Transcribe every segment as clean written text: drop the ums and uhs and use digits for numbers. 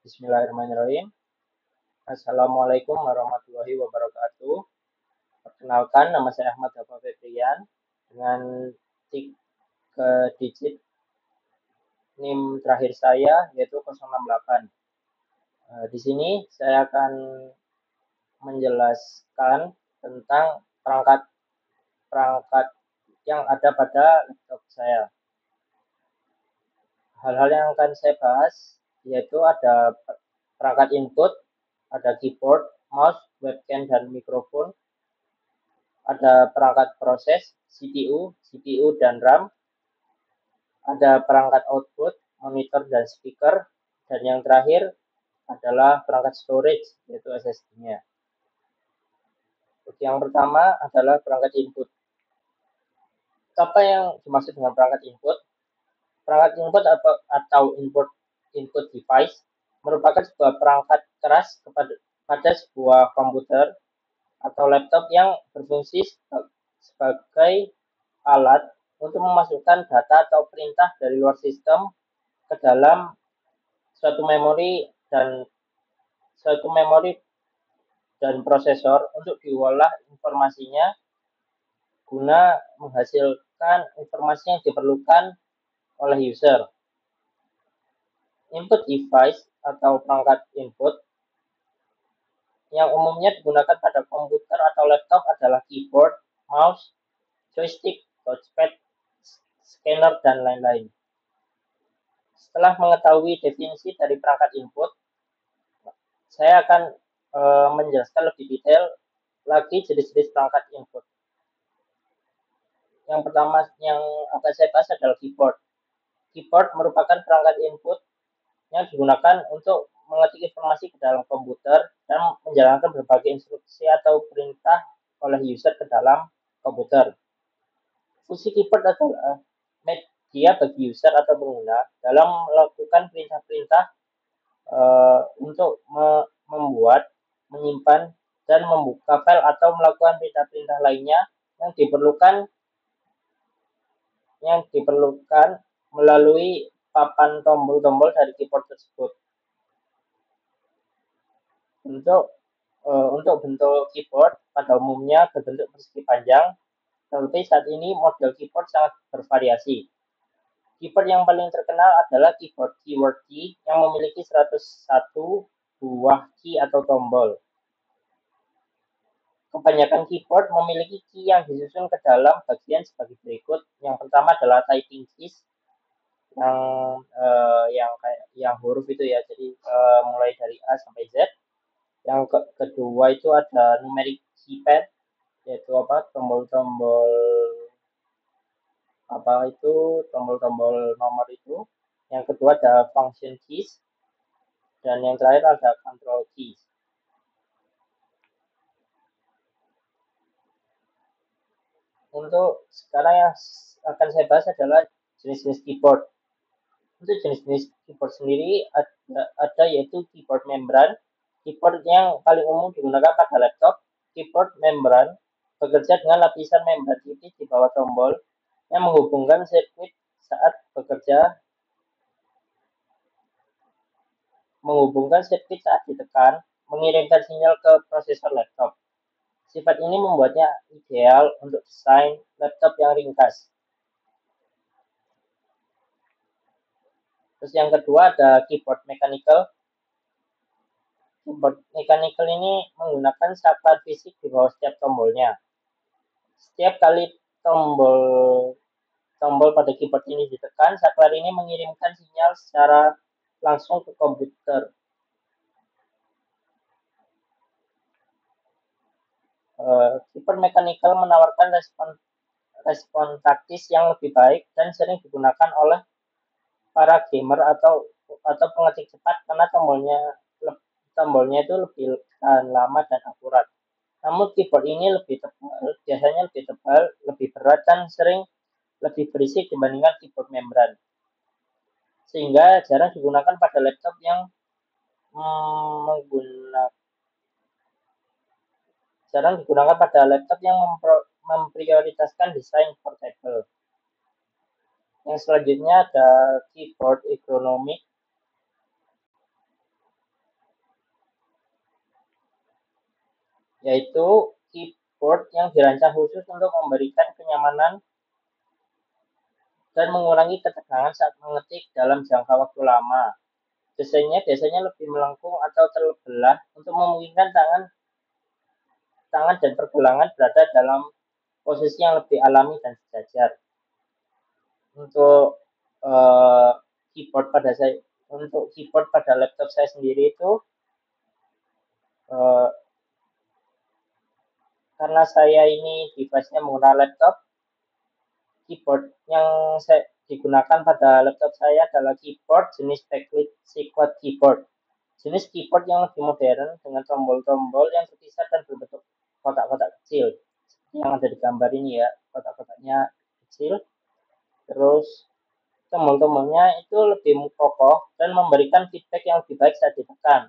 Bismillahirrahmanirrahim. Assalamualaikum warahmatullahi wabarakatuh. Perkenalkan, nama saya Ahmad Hafa Febrian dengan tiga digit NIM terakhir saya yaitu 068. Di sini saya akan menjelaskan tentang perangkat-perangkat yang ada pada laptop saya. Hal-hal yang akan saya bahas yaitu ada perangkat input, ada keyboard, mouse, webcam, dan mikrofon, ada perangkat proses, CPU, dan RAM, ada perangkat output, monitor, dan speaker, dan yang terakhir adalah perangkat storage, yaitu SSD-nya. Yang pertama adalah perangkat input. Apa yang dimaksud dengan perangkat input? Perangkat input atau input device merupakan sebuah perangkat keras pada sebuah komputer atau laptop yang berfungsi sebagai alat untuk memasukkan data atau perintah dari luar sistem ke dalam suatu memori dan prosesor untuk diolah informasinya guna menghasilkan informasi yang diperlukan oleh user. Input device atau perangkat input yang umumnya digunakan pada komputer atau laptop adalah keyboard, mouse, joystick, touchpad, scanner, dan lain-lain. Setelah mengetahui definisi dari perangkat input, saya akan menjelaskan lebih detail lagi jenis-jenis perangkat input. Yang pertama yang akan saya bahas adalah keyboard. Keyboard merupakan perangkat input yang digunakan untuk mengetik informasi ke dalam komputer dan menjalankan berbagai instruksi atau perintah oleh user ke dalam komputer. Fungsi keyboard adalah media bagi user atau pengguna dalam melakukan perintah-perintah untuk membuat, menyimpan, dan membuka file atau melakukan perintah-perintah lainnya yang diperlukan melalui papan tombol-tombol dari keyboard tersebut. Untuk bentuk keyboard pada umumnya berbentuk persegi panjang, tetapi saat ini model keyboard sangat bervariasi. Keyboard yang paling terkenal adalah keyboard QWERTY yang memiliki 101 buah key atau tombol. Kebanyakan keyboard memiliki key yang disusun ke dalam bagian sebagai berikut. Yang pertama adalah typing keys yang huruf itu ya, jadi mulai dari A sampai Z. Yang kedua itu ada numeric keypad, yaitu tombol-tombol nomor itu. Yang kedua ada function keys, dan yang terakhir ada control keys. Untuk sekarang yang akan saya bahas adalah jenis-jenis keyboard. Untuk jenis-jenis keyboard sendiri ada yaitu keyboard membran. Keyboard yang paling umum digunakan pada laptop. Keyboard membran bekerja dengan lapisan membran tipis di bawah tombol yang menghubungkan sirkuit saat ditekan, mengirimkan sinyal ke prosesor laptop. Sifat ini membuatnya ideal untuk desain laptop yang ringkas. Terus yang kedua ada keyboard mechanical. Keyboard mechanical ini menggunakan saklar fisik di bawah setiap tombolnya. Setiap kali tombol pada keyboard ini ditekan, saklar ini mengirimkan sinyal secara langsung ke komputer. Keyboard mechanical menawarkan respon taktis yang lebih baik dan sering digunakan oleh para gamer atau pengetik cepat karena tombolnya itu lebih lama dan akurat. Namun keyboard ini biasanya lebih tebal, lebih berat, dan sering lebih berisik dibandingkan keyboard membran. Sehingga jarang digunakan pada laptop yang memprioritaskan desain portable. Yang selanjutnya ada keyboard ergonomik. yaitu keyboard yang dirancang khusus untuk memberikan kenyamanan dan mengurangi ketegangan saat mengetik dalam jangka waktu lama. Desainnya biasanya lebih melengkung atau terbelah untuk memungkinkan tangan dan pergelangan berada dalam posisi yang lebih alami dan sejajar. Untuk uh, keyboard pada saya, untuk keyboard pada laptop saya sendiri itu uh, karena saya ini device-nya menggunakan laptop, keyboard yang saya digunakan pada laptop saya adalah keyboard jenis backlit Sequad keyboard. Jenis keyboard yang lebih modern dengan tombol-tombol yang terpisah dan berbentuk kotak-kotak kecil. Yang ada di gambar ini ya, kotak-kotaknya kecil. Terus tombol-tombolnya itu lebih kokoh dan memberikan feedback yang lebih baik saat ditekan.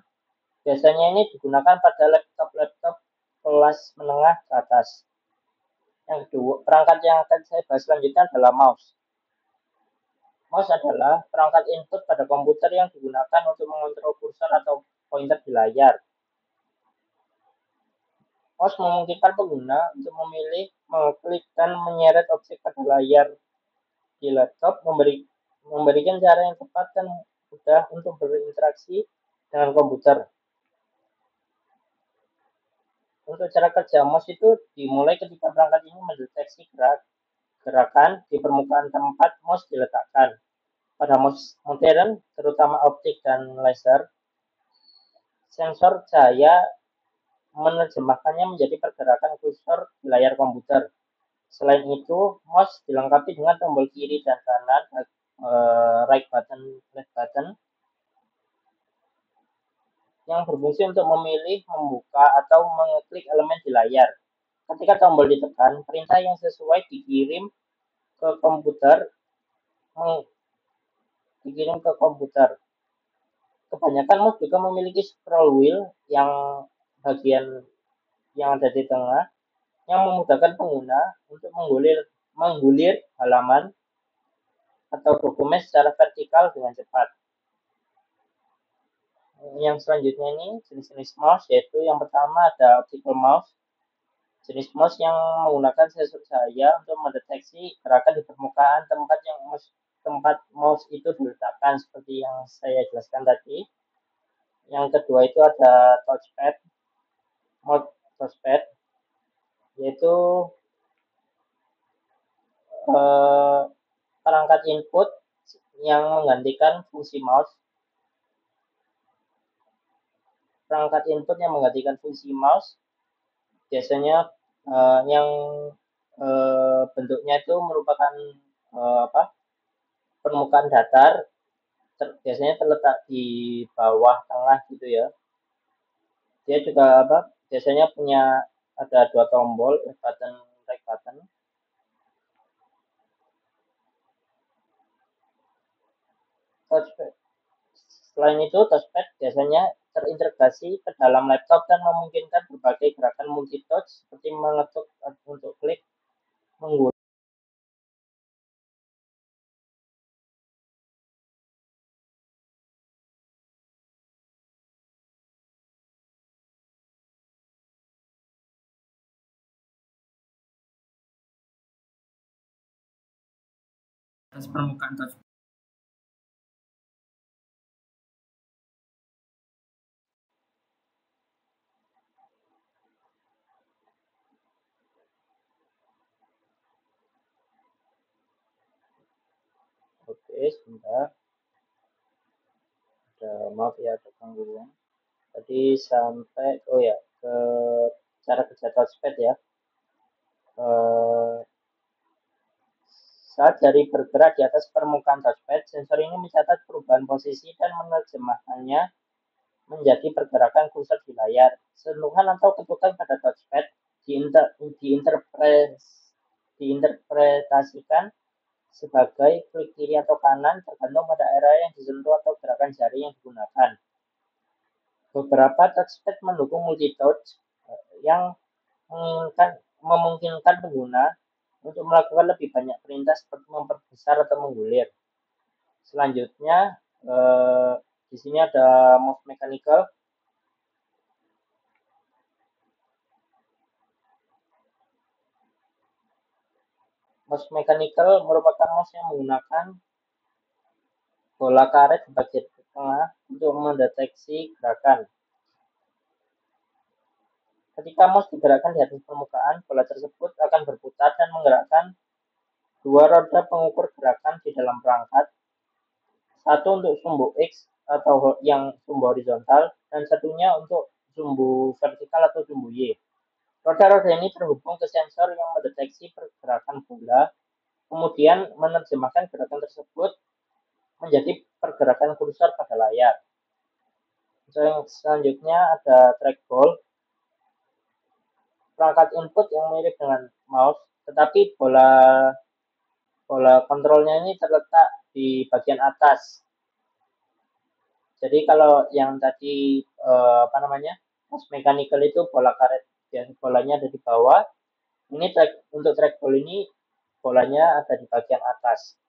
Biasanya ini digunakan pada laptop-laptop kelas menengah ke atas. Yang kedua, perangkat yang akan saya bahas selanjutnya adalah mouse. Mouse adalah perangkat input pada komputer yang digunakan untuk mengontrol kursor atau pointer di layar. Mouse memungkinkan pengguna untuk memilih, mengklik, dan menyeret objek pada layar di laptop, memberikan cara yang tepat dan mudah untuk berinteraksi dengan komputer. Untuk cara kerja mouse itu dimulai ketika perangkat ini mendeteksi gerakan di permukaan tempat mouse diletakkan. Pada mouse modern, terutama optik dan laser, sensor cahaya menerjemahkannya menjadi pergerakan kursor di layar komputer. Selain itu, mouse dilengkapi dengan tombol kiri dan kanan, right button, left button, yang berfungsi untuk memilih, membuka, atau mengeklik elemen di layar. Ketika tombol ditekan, perintah yang sesuai dikirim ke komputer, Kebanyakan mouse juga memiliki scroll wheel yang bagian yang ada di tengah, yang memudahkan pengguna untuk menggulir halaman atau dokumen secara vertikal dengan cepat. Yang selanjutnya ini jenis-jenis mouse, yaitu yang pertama ada optical mouse, jenis mouse yang menggunakan sensor cahaya untuk mendeteksi gerakan di permukaan tempat mouse itu diletakkan seperti yang saya jelaskan tadi. Yang kedua itu ada mouse touchpad, yaitu perangkat input yang menggantikan fungsi mouse. Perangkat input yang menggantikan fungsi mouse biasanya yang bentuknya itu merupakan permukaan datar, biasanya terletak di bawah tengah gitu ya. Dia juga biasanya punya ada dua tombol, left button, right button. Selain itu, touchpad biasanya terintegrasi ke dalam laptop dan memungkinkan berbagai gerakan multi-touch seperti mengetuk untuk klik, menggunakan atas permukaan touch. Oke, sebentar. Maaf ya, ada gangguan. Tadi sampai, ke cara kerja touchpad ya. Saat jari bergerak di atas permukaan touchpad, sensor ini mencatat perubahan posisi dan menerjemahkannya menjadi pergerakan kursor di layar. Sentuhan atau ketukan pada touchpad diinterpretasikan sebagai klik kiri atau kanan tergantung pada area yang disentuh atau gerakan jari yang digunakan. Beberapa touchpad mendukung multi-touch yang memungkinkan pengguna untuk melakukan lebih banyak perintah seperti memperbesar atau menggulir. Selanjutnya, di sini ada mouse mechanical. Mouse mechanical merupakan mouse yang menggunakan bola karet di bagian tengah untuk mendeteksi gerakan. Ketika mouse digerakkan di atas permukaan, bola tersebut akan berputar dan menggerakkan dua roda pengukur gerakan di dalam perangkat, satu untuk sumbu X atau yang sumbu horizontal, dan satunya untuk sumbu vertikal atau sumbu Y. Roda-roda ini terhubung ke sensor yang mendeteksi pergerakan bola, kemudian menerjemahkan gerakan tersebut menjadi pergerakan kursor pada layar. Selanjutnya ada trackball, perangkat input yang mirip dengan mouse, tetapi bola kontrolnya ini terletak di bagian atas. Jadi kalau yang tadi mouse mechanical itu bola karet, ya, bolanya ada di bawah. Ini untuk trackball ini bolanya ada di bagian atas.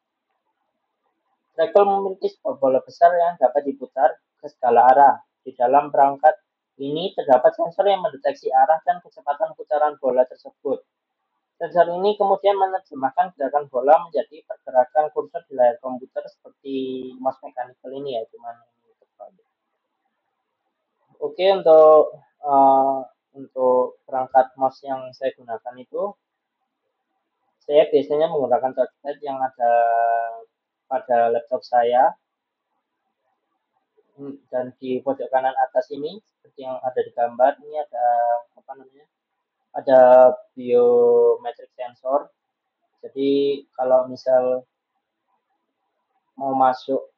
Trackball memiliki sebuah bola besar yang dapat diputar ke segala arah. Di dalam perangkat ini terdapat sensor yang mendeteksi arah dan kecepatan putaran bola tersebut. Sensor ini kemudian menerjemahkan gerakan bola menjadi pergerakan kursor di layar komputer seperti mouse mechanical ini ya, cuman Oke, untuk perangkat mouse yang saya gunakan itu, saya biasanya menggunakan touchpad yang ada pada laptop saya, dan di pojok kanan atas ini seperti yang ada di gambar ini ada biometric sensor. Jadi kalau misal mau masuk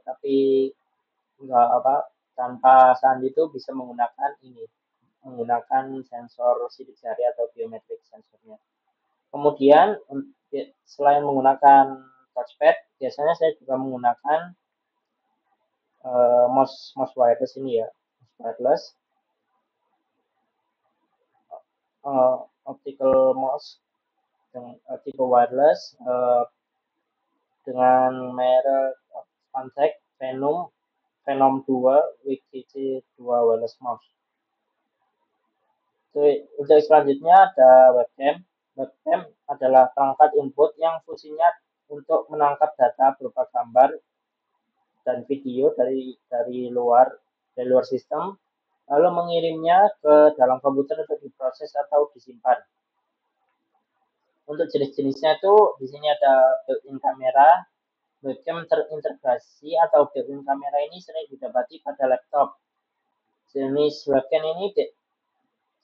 tapi tanpa sandi itu bisa menggunakan sensor sidik jari atau biometrik sensornya. Kemudian selain menggunakan touchpad, biasanya saya juga menggunakan mouse wireless ini ya, mouse wireless, optical mouse tipe wireless dengan merek Fantech Venom 2 WGC 2 wireless mouse. Untuk selanjutnya ada webcam. Webcam adalah perangkat input yang fungsinya untuk menangkap data berupa gambar dan video dari luar sistem, lalu mengirimnya ke dalam komputer untuk diproses atau disimpan. Untuk jenis-jenisnya itu di sini ada built-in kamera. Webcam terintegrasi atau built-in kamera ini sering didapati pada laptop. Jenis webcam ini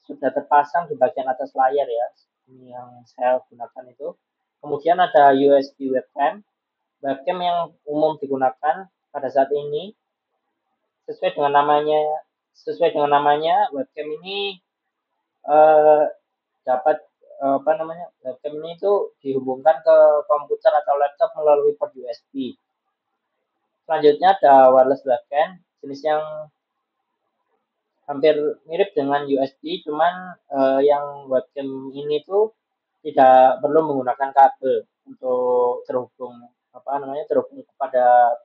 sudah terpasang di bagian atas layar ya, ini yang saya gunakan itu. Kemudian ada USB webcam. Webcam yang umum digunakan pada saat ini sesuai dengan namanya webcam ini dapat webcam ini itu dihubungkan ke komputer atau laptop melalui port USB. Selanjutnya ada wireless webcam, jenis yang hampir mirip dengan USB, cuman yang webcam ini tuh tidak perlu menggunakan kabel untuk terhubung kepada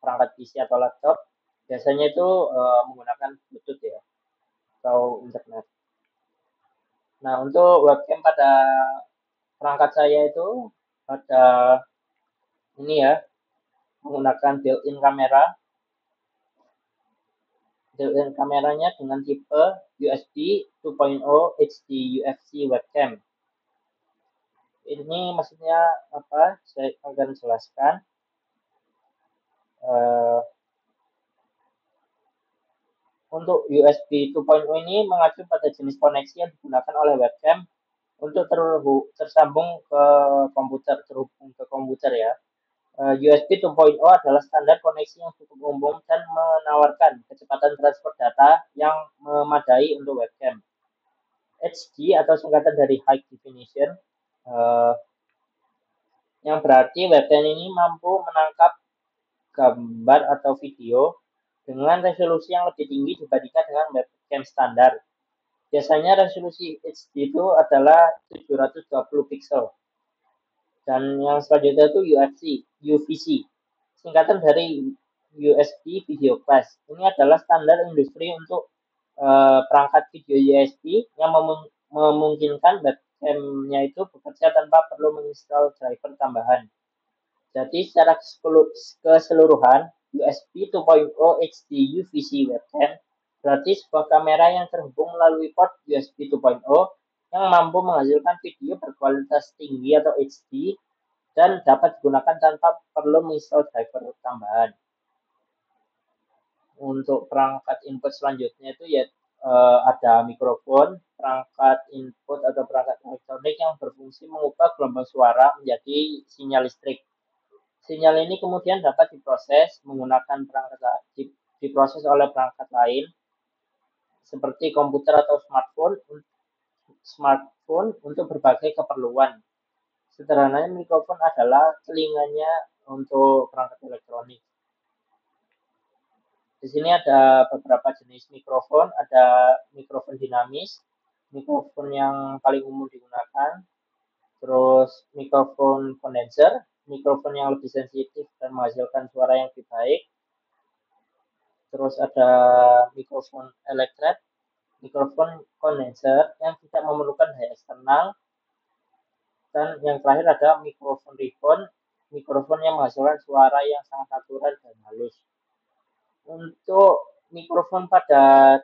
perangkat PC atau laptop. Biasanya itu menggunakan Bluetooth ya atau internet. Nah, untuk webcam pada perangkat saya itu ada ini ya, menggunakan built-in kamera. Built-in kameranya dengan tipe USB 2.0 HD UFC webcam. Ini maksudnya apa? Saya akan jelaskan. Untuk USB 2.0 ini mengacu pada jenis koneksi yang digunakan oleh webcam untuk tersambung ke komputer, terhubung ke komputer ya. USB 2.0 adalah standar koneksi yang cukup umum dan menawarkan kecepatan transfer data yang memadai untuk webcam. HD atau singkatan dari High Definition, yang berarti webcam ini mampu menangkap gambar atau video dengan resolusi yang lebih tinggi dibandingkan dengan webcam standar. Biasanya resolusi HD itu adalah 720 pixel. Dan yang selanjutnya itu UVC, singkatan dari USB Video Class. Ini adalah standar industri untuk perangkat video USB yang memungkinkan webcam-nya itu bekerja tanpa perlu menginstal driver tambahan. Jadi secara keseluruhan, USB 2.0 HD UVC webcam berarti sebuah kamera yang terhubung melalui port USB 2.0 yang mampu menghasilkan video berkualitas tinggi atau HD dan dapat digunakan tanpa perlu menginstal driver tambahan. Untuk perangkat input selanjutnya itu ya ada mikrofon, perangkat input atau perangkat elektronik yang berfungsi mengubah gelombang suara menjadi sinyal listrik. Sinyal ini kemudian dapat diproses menggunakan diproses oleh perangkat lain seperti komputer atau smartphone untuk berbagai keperluan. Sederhananya mikrofon adalah telinganya untuk perangkat elektronik. Di sini ada beberapa jenis mikrofon, ada mikrofon dinamis, mikrofon yang paling umum digunakan, terus mikrofon kondenser, mikrofon yang lebih sensitif dan menghasilkan suara yang lebih baik, terus ada mikrofon elektret, mikrofon kondenser yang tidak memerlukan daya eksternal, dan yang terakhir ada mikrofon ribbon, mikrofon yang menghasilkan suara yang sangat natural dan halus. Untuk mikrofon pada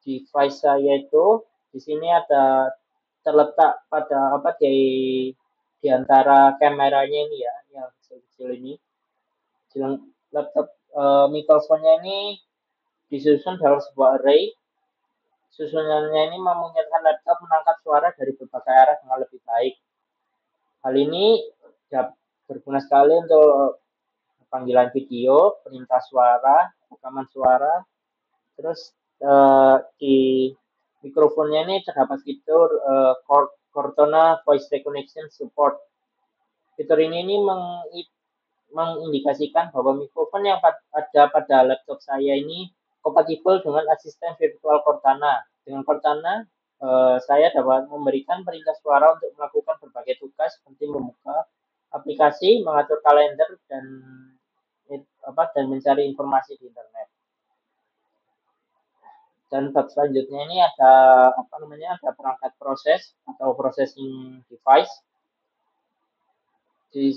device saya itu di sini ada terletak pada di antara kameranya ini ya, yang kecil-kecil ini. Laptop mikrofonnya ini disusun dalam sebuah array. Susunannya ini memungkinkan laptop menangkap suara dari berbagai arah dengan lebih baik. Hal ini berguna sekali untuk panggilan video, perintah suara, rekaman suara. Terus di mikrofonnya ini terdapat fitur Cortana Voice Recognition Support. Fitur ini mengindikasikan bahwa mikrofon yang ada pada laptop saya ini kompatibel dengan asisten virtual Cortana. Dengan Cortana, saya dapat memberikan perintah suara untuk melakukan berbagai tugas seperti membuka aplikasi, mengatur kalender, dan mencari informasi di internet. Dan bab selanjutnya ini ada ada perangkat proses atau processing device. Di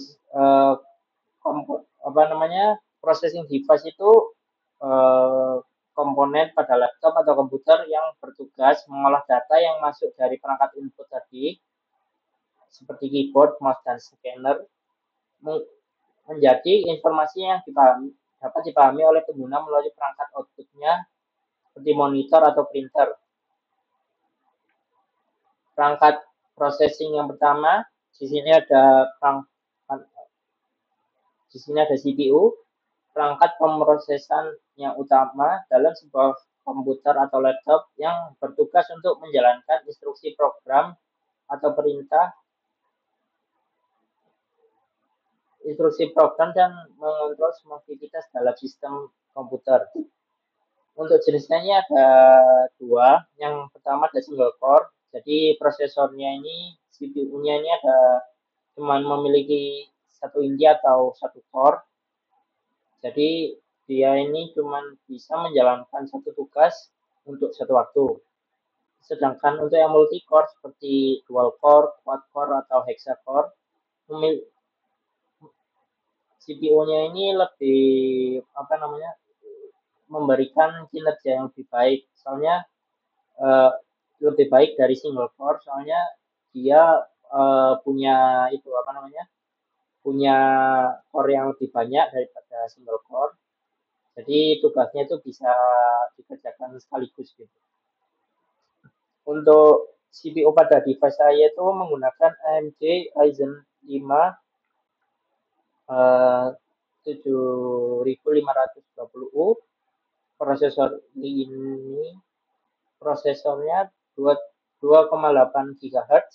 processing device itu komponen pada laptop atau komputer yang bertugas mengolah data yang masuk dari perangkat input tadi seperti keyboard, mouse, dan scanner menjadi informasi yang dapat dipahami oleh pengguna melalui perangkat outputnya seperti monitor atau printer. Perangkat processing yang pertama, di sini ada CPU, perangkat pemrosesan yang utama dalam sebuah komputer atau laptop yang bertugas untuk menjalankan instruksi program atau perintah, instruksi program dan mengontrol semua aktivitas dalam sistem komputer. Untuk jenisnya ini ada dua. Yang pertama ada single core. Jadi prosesornya ini, CPU-nya ini cuma memiliki satu inti atau satu core. Jadi dia ini cuma bisa menjalankan satu tugas untuk satu waktu. Sedangkan untuk yang multi core seperti dual core, quad core atau hexa core, CPU-nya ini lebih memberikan kinerja yang lebih baik. Soalnya lebih baik dari single core, soalnya dia punya punya core yang lebih banyak daripada single core. Jadi tugasnya itu bisa dikerjakan sekaligus gitu. Untuk CPU pada device saya itu menggunakan AMD Ryzen 5 7520U. Prosesornya 2,8 GHz,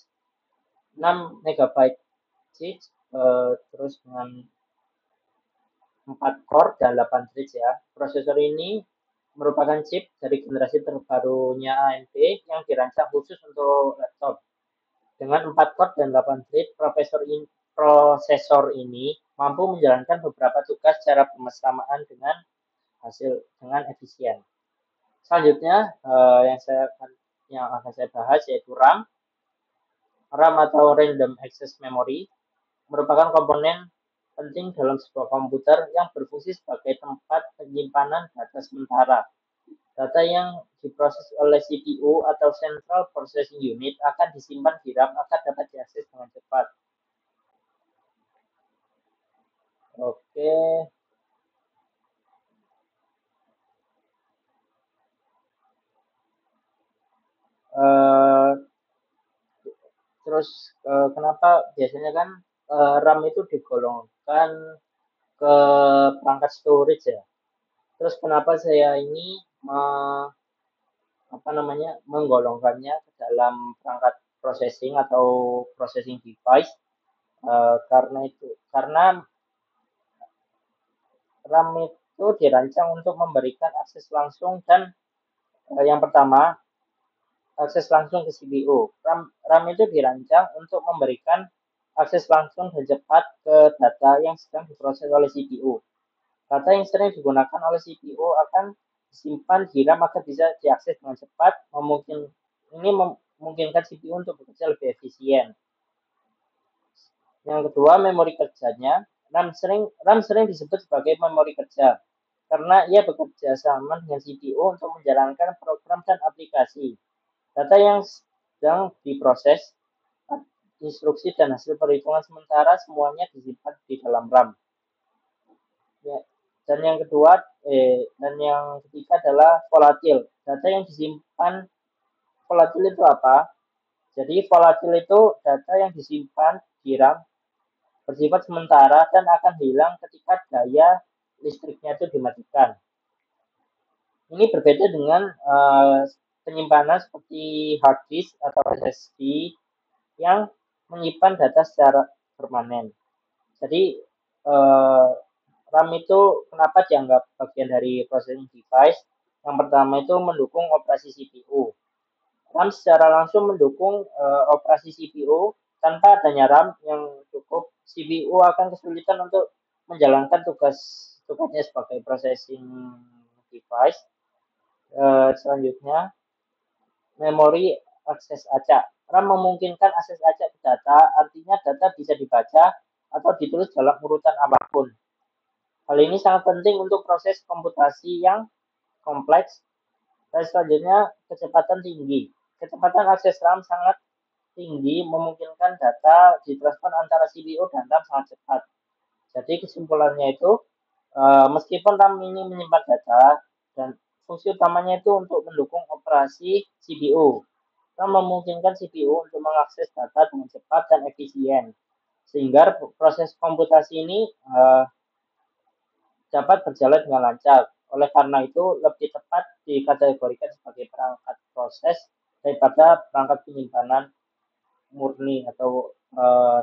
6 MB chip, terus dengan 4 core dan 8 thread ya. Prosesor ini merupakan chip dari generasi terbarunya AMD yang dirancang khusus untuk laptop. Dengan 4 core dan 8 thread, prosesor ini mampu menjalankan beberapa tugas secara bersamaan dengan efisien. Selanjutnya yang akan saya bahas yaitu RAM. RAM atau Random Access Memory merupakan komponen penting dalam sebuah komputer yang berfungsi sebagai tempat penyimpanan data sementara. Data yang diproses oleh CPU atau Central Processing Unit akan disimpan di RAM agar dapat diakses dengan cepat. Oke, eh, terus kenapa biasanya kan RAM itu digolongkan ke perangkat storage ya? Terus kenapa saya ini menggolongkannya ke dalam perangkat processing atau processing device? Karena RAM itu dirancang untuk memberikan akses langsung dan yang pertama akses langsung ke CPU. RAM itu dirancang untuk memberikan akses langsung dan cepat ke data yang sedang diproses oleh CPU. Data yang sering digunakan oleh CPU akan disimpan di RAM agar bisa diakses dengan cepat. Ini memungkinkan CPU untuk bekerja lebih efisien. Yang kedua, memori kerjanya. RAM sering disebut sebagai memori kerja karena ia bekerja sama dengan CPU untuk menjalankan program dan aplikasi. Data yang sedang diproses, instruksi dan hasil perhitungan sementara semuanya disimpan di dalam RAM. Ya. Dan yang ketiga adalah volatil. Data yang disimpan volatil itu apa? Jadi volatil itu data yang disimpan di RAM bersifat sementara dan akan hilang ketika daya listriknya itu dimatikan. Ini berbeda dengan penyimpanan seperti hard disk atau SSD yang menyimpan data secara permanen. Jadi RAM itu kenapa dianggap bagian dari processing device? Yang pertama itu mendukung operasi CPU. RAM secara langsung mendukung operasi CPU. Tanpa adanya RAM yang cukup, CPU akan kesulitan untuk menjalankan tugasnya sebagai processing device. Selanjutnya, memori akses acak. RAM memungkinkan akses acak ke data, artinya data bisa dibaca atau ditulis dalam urutan apapun. Hal ini sangat penting untuk proses komputasi yang kompleks. Dan selanjutnya, kecepatan tinggi. Kecepatan akses RAM sangat tinggi memungkinkan data ditransfer antara CPU dan RAM sangat cepat. Jadi kesimpulannya itu, meskipun RAM ini menyimpan data dan fungsi utamanya itu untuk mendukung operasi CPU, RAM memungkinkan CPU untuk mengakses data dengan cepat dan efisien, sehingga proses komputasi ini dapat berjalan dengan lancar. Oleh karena itu, lebih tepat dikategorikan sebagai perangkat proses daripada perangkat penyimpanan murni atau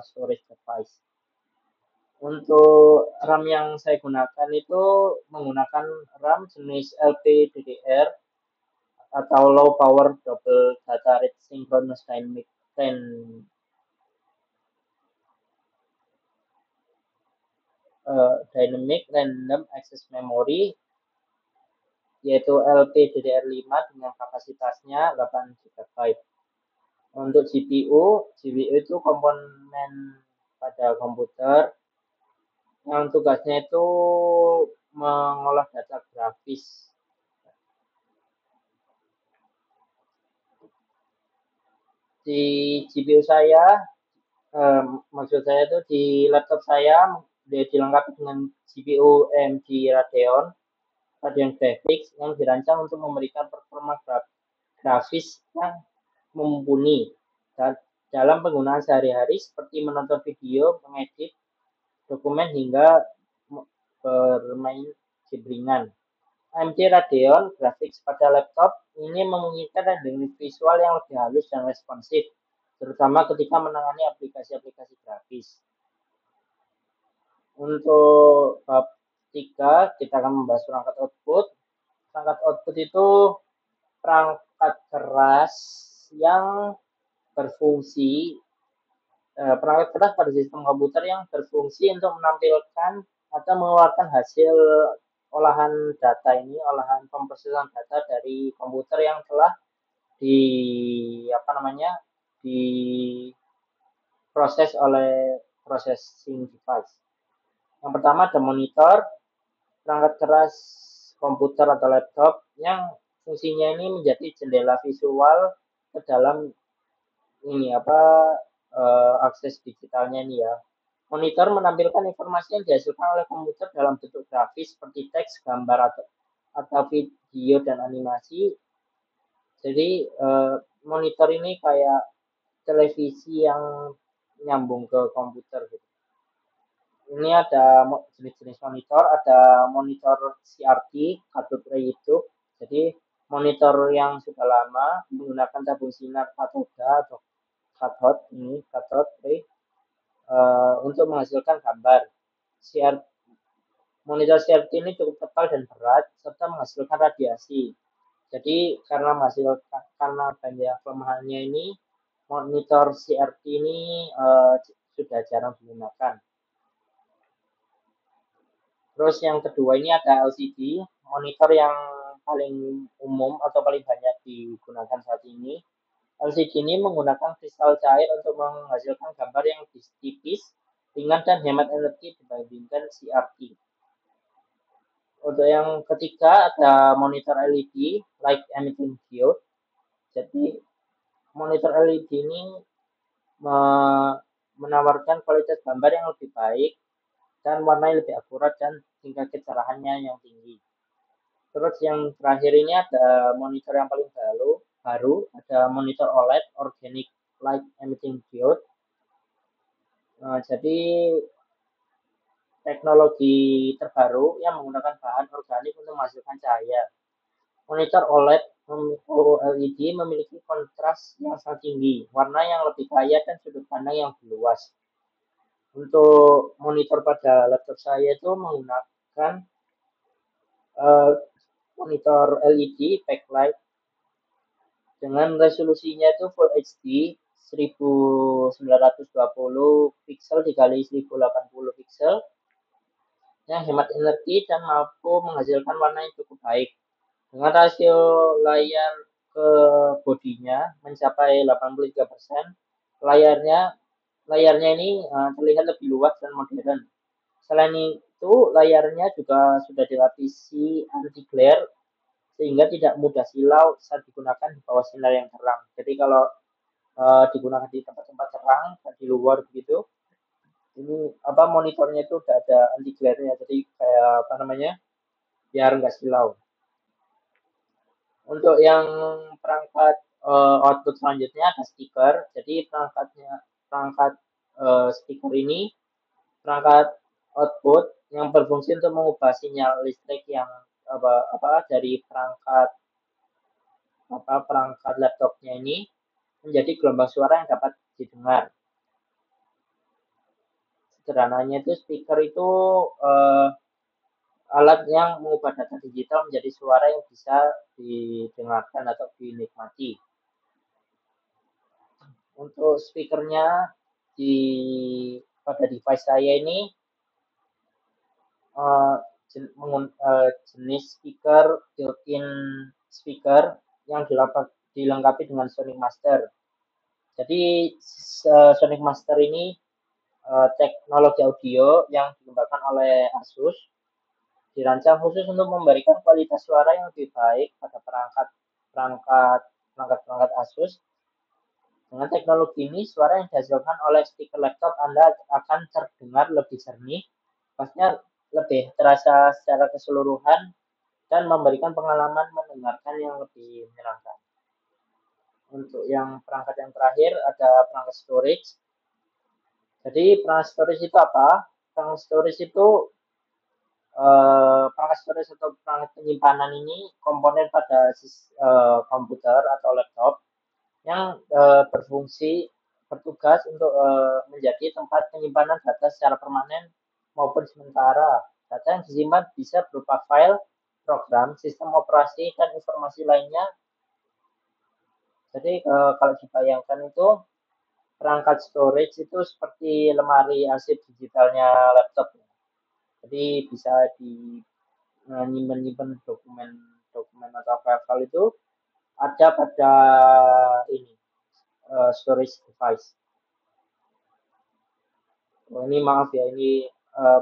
storage device. Untuk RAM yang saya gunakan itu menggunakan RAM jenis LPDDR atau Low Power Double Data Rate Synchronous Dynamic Random Access Memory yaitu LPDDR5 dengan kapasitasnya 8 GB. Untuk GPU itu komponen pada komputer yang tugasnya itu mengolah data grafis. Di GPU saya, maksud saya itu di laptop saya dilengkapi dengan GPU AMD Radeon Graphics yang dirancang untuk memberikan performa grafis yang mumpuni dalam penggunaan sehari-hari seperti menonton video, mengedit dokumen hingga bermain game ringan. AMD Radeon Graphics pada laptop ini memungkinkan rendering visual yang lebih halus dan responsif, terutama ketika menangani aplikasi-aplikasi grafis. Untuk bab 3, kita akan membahas perangkat output. Perangkat output itu perangkat keras yang berfungsi perangkat keras pada sistem komputer yang berfungsi untuk menampilkan atau mengeluarkan hasil olahan pemrosesan data dari komputer yang telah di diproses oleh processing device. Yang pertama ada monitor, perangkat keras komputer atau laptop yang fungsinya ini menjadi jendela visual ke dalam ini akses digitalnya ini ya. Monitor menampilkan informasi yang dihasilkan oleh komputer dalam bentuk grafis seperti teks, gambar atau video dan animasi. Jadi monitor ini kayak televisi yang nyambung ke komputer gitu. Ini ada jenis-jenis monitor, ada monitor CRT, cathode ray itu. Jadi monitor yang sudah lama menggunakan tabung sinar katoda atau cathode ini cathode ray untuk menghasilkan gambar. Monitor CRT ini cukup tebal dan berat serta menghasilkan radiasi. Jadi karena banyak kelemahannya ini, monitor CRT ini sudah jarang digunakan. Terus yang kedua ini ada LCD, monitor yang paling umum atau paling banyak digunakan saat ini. LCD ini menggunakan kristal cair untuk menghasilkan gambar yang tipis, ringan dan hemat energi dibandingkan CRT. Untuk yang ketiga ada monitor LED, light emitting diode. Jadi monitor LED ini menawarkan kualitas gambar yang lebih baik dan warnanya lebih akurat dan tingkat kecerahannya yang tinggi. Terus yang terakhir ini ada monitor yang paling baru ada monitor OLED, Organic Light Emitting Diode. Jadi teknologi terbaru yang menggunakan bahan organik untuk menghasilkan cahaya. Monitor OLED memiliki kontras yang sangat tinggi, warna yang lebih kaya dan sudut pandang yang lebih luas. Untuk monitor pada laptop saya itu menggunakan monitor LED backlight dengan resolusinya itu Full HD 1920 pixel dikali 1080 pixel yang hemat energi dan mampu menghasilkan warna yang cukup baik. Dengan rasio layar ke bodinya mencapai 83%, layarnya ini terlihat lebih luas dan modern. Selain itu, layarnya juga sudah dilapisi anti glare sehingga tidak mudah silau saat digunakan di bawah sinar yang terang. Jadi kalau digunakan di tempat-tempat terang di luar begitu, ini monitornya itu udah ada anti glare-nya, jadi kayak biar nggak silau. Untuk yang perangkat output selanjutnya ada speaker. Jadi perangkat speaker ini perangkat output yang berfungsi untuk mengubah sinyal listrik yang dari perangkat laptopnya ini menjadi gelombang suara yang dapat didengar. Sederhananya itu speaker itu alat yang mengubah data digital menjadi suara yang bisa didengarkan atau dinikmati. Untuk speakernya pada device saya ini jenis speaker built-in speaker yang dilengkapi dengan Sonic Master. Jadi Sonic Master ini teknologi audio yang dikembangkan oleh Asus, dirancang khusus untuk memberikan kualitas suara yang lebih baik pada perangkat Asus. Dengan teknologi ini, suara yang dihasilkan oleh speaker laptop Anda akan terdengar lebih jernih, bassnya lebih terasa secara keseluruhan, dan memberikan pengalaman mendengarkan yang lebih menyenangkan. Untuk yang perangkat yang terakhir ada perangkat storage. Jadi perangkat storage itu apa? Perangkat storage itu perangkat storage atau perangkat penyimpanan ini komponen pada komputer atau laptop yang bertugas untuk menjadi tempat penyimpanan data secara permanen maupun sementara. Data yang disimpan bisa berupa file, program, sistem operasi, dan informasi lainnya. Jadi kalau dibayangkan itu perangkat storage itu seperti lemari arsip digitalnya laptop. Jadi bisa nyimpen dokumen atau file itu ada pada ini storage device. Oh, ini maaf ya, ini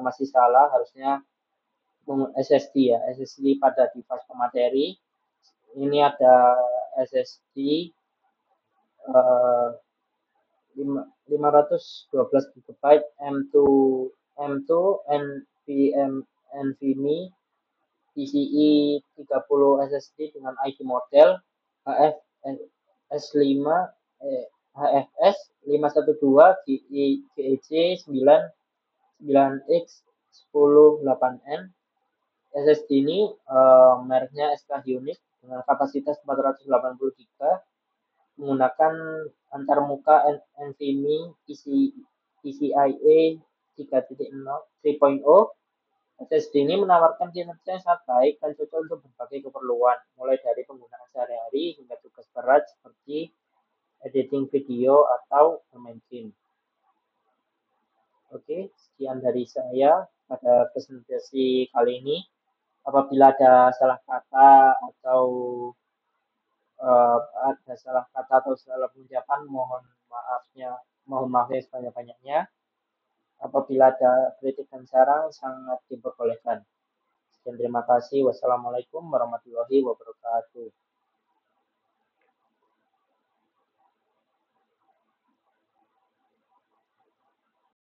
masih salah, harusnya SSD ya, SSD pada device pemateri. Ini ada SSD eh, 512 GB M2 NVMe PCIe 30 SSD dengan ID model HF S5 HFS 512 GEC 9X 108N. SSD ini mereknya SK Hynix dengan kapasitas 480 GB menggunakan antarmuka NVMe PCIe 3.0. SSD ini menawarkan kinerja yang sangat baik dan cocok untuk berbagai keperluan, mulai dari penggunaan sehari-hari hingga tugas berat seperti editing video atau bermain game. Oke, sekian dari saya pada presentasi kali ini. Apabila ada salah kata atau ada salah kata atau salah pengucapan, mohon maafnya sebanyak-banyaknya. Apabila ada kritik dan saran, sangat diperbolehkan. Sekian terima kasih. Wassalamualaikum warahmatullahi wabarakatuh.